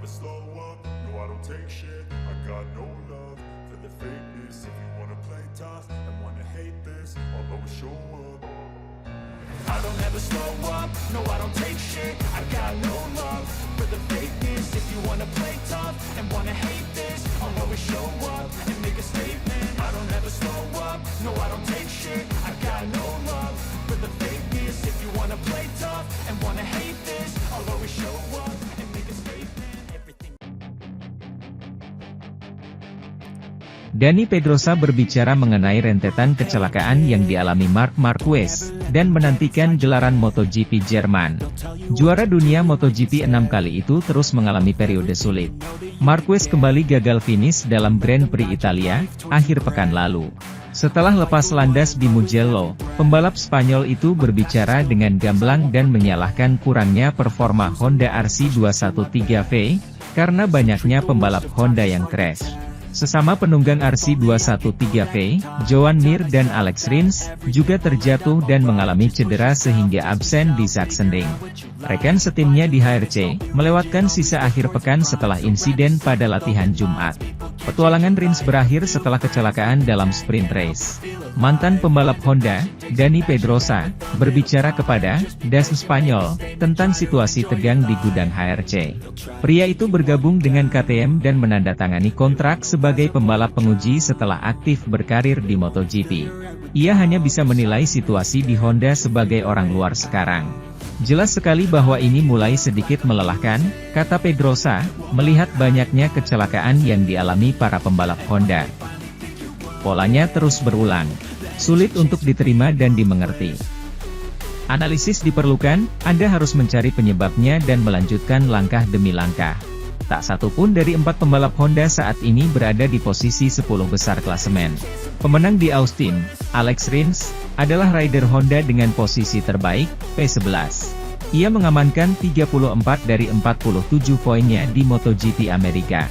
never slow up, no I don't take shit. I got no love for the fakeness. If you wanna play tough and wanna hate this, I'll always show up. I don't ever slow up, no I don't take shit. I got no love for the fakeness. If you wanna play tough and wanna hate this, I'll always show up and make a statement. I don't ever slow up, no I don't take shit. I got no love for the fakeness. If you wanna play tough and wanna hate this, I'll always show up and make a statement. Everything. Dani Pedrosa berbicara mengenai rentetan kecelakaan yang dialami Marc Marquez, dan menantikan gelaran MotoGP Jerman. Juara dunia MotoGP 6 kali itu terus mengalami periode sulit. Marquez kembali gagal finish dalam Grand Prix Italia, akhir pekan lalu. Setelah lepas landas di Mugello, pembalap Spanyol itu berbicara dengan gamblang dan menyalahkan kurangnya performa Honda RC213V, karena banyaknya pembalap Honda yang crash. Sesama penunggang RC213V, Joan Mir dan Alex Rins, juga terjatuh dan mengalami cedera sehingga absen di Sachsenring. Rekan setimnya di HRC, melewatkan sisa akhir pekan setelah insiden pada latihan Jumat. Petualangan Rins berakhir setelah kecelakaan dalam sprint race. Mantan pembalap Honda, Dani Pedrosa, berbicara kepada DAS Spanyol, tentang situasi tegang di gudang HRC. Pria itu bergabung dengan KTM dan menandatangani kontrak sebagai pembalap penguji setelah aktif berkarir di MotoGP. Ia hanya bisa menilai situasi di Honda sebagai orang luar sekarang. Jelas sekali bahwa ini mulai sedikit melelahkan, kata Pedrosa, melihat banyaknya kecelakaan yang dialami para pembalap Honda. Polanya terus berulang. Sulit untuk diterima dan dimengerti. Analisis diperlukan, Anda harus mencari penyebabnya dan melanjutkan langkah demi langkah. Tak satu pun dari 4 pembalap Honda saat ini berada di posisi 10 besar klasemen. Pemenang di Austin, Alex Rins, adalah rider Honda dengan posisi terbaik, P11. Ia mengamankan 34 dari 47 poinnya di MotoGP Amerika.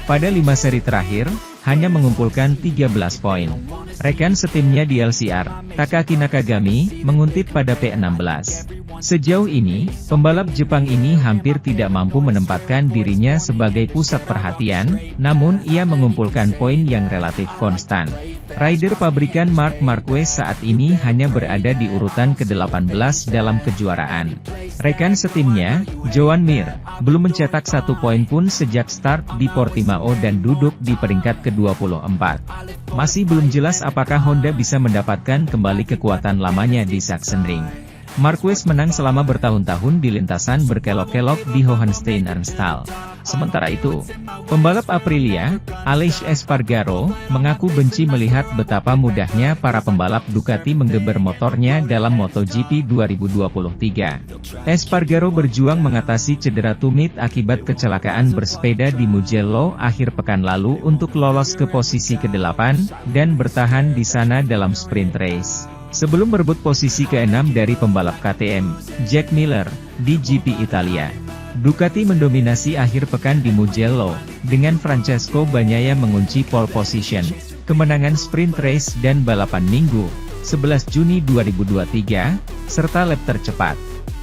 Pada 5 seri terakhir, hanya mengumpulkan 13 poin. Rekan setimnya di LCR, Takaki Nakagami, menguntit pada P16. Sejauh ini, pembalap Jepang ini hampir tidak mampu menempatkan dirinya sebagai pusat perhatian, namun ia mengumpulkan poin yang relatif konstan. Rider pabrikan Marc Marquez saat ini hanya berada di urutan ke-18 dalam kejuaraan. Rekan setimnya, Joan Mir, belum mencetak 1 poin pun sejak start di Portimao dan duduk di peringkat ke-24. Masih belum jelas apakah Honda bisa mendapatkan kembali kekuatan lamanya di Sachsenring. Marquez menang selama bertahun-tahun di lintasan berkelok-kelok di Hohenstein-Ernsthal. Sementara itu, pembalap Aprilia, Aleix Espargaro, mengaku benci melihat betapa mudahnya para pembalap Ducati menggeber motornya dalam MotoGP 2023. Espargaro berjuang mengatasi cedera tumit akibat kecelakaan bersepeda di Mugello akhir pekan lalu untuk lolos ke posisi ke-8, dan bertahan di sana dalam sprint race. Sebelum merebut posisi ke-6 dari pembalap KTM, Jack Miller, di GP Italia. Ducati mendominasi akhir pekan di Mugello, dengan Francesco Bagnaia mengunci pole position, kemenangan sprint race dan balapan Minggu, 11 Juni 2023, serta lap tercepat.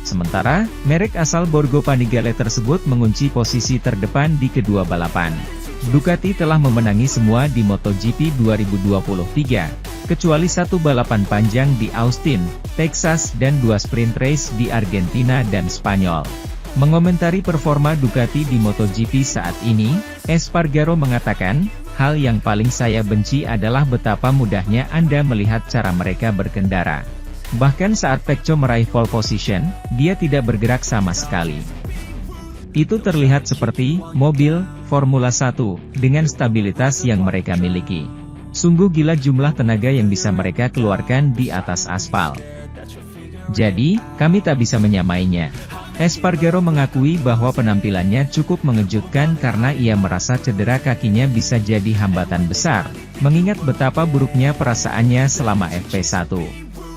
Sementara, merek asal Borgo Panigale tersebut mengunci posisi terdepan di kedua balapan. Ducati telah memenangi semua di MotoGP 2023, kecuali 1 balapan panjang di Austin, Texas dan 2 sprint race di Argentina dan Spanyol. Mengomentari performa Ducati di MotoGP saat ini, Espargaro mengatakan, hal yang paling saya benci adalah betapa mudahnya Anda melihat cara mereka berkendara. Bahkan saat Pecco meraih pole position, dia tidak bergerak sama sekali. Itu terlihat seperti mobil Formula 1 dengan stabilitas yang mereka miliki. Sungguh gila jumlah tenaga yang bisa mereka keluarkan di atas aspal. Jadi, kami tak bisa menyamainya. Espargaro mengakui bahwa penampilannya cukup mengejutkan karena ia merasa cedera kakinya bisa jadi hambatan besar, mengingat betapa buruknya perasaannya selama FP1.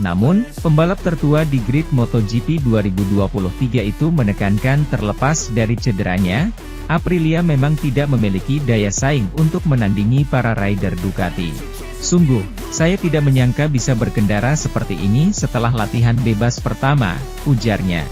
Namun, pembalap tertua di grid MotoGP 2023 itu menekankan terlepas dari cederanya, Aprilia memang tidak memiliki daya saing untuk menandingi para rider Ducati. Sungguh, saya tidak menyangka bisa berkendara seperti ini setelah latihan bebas pertama, ujarnya.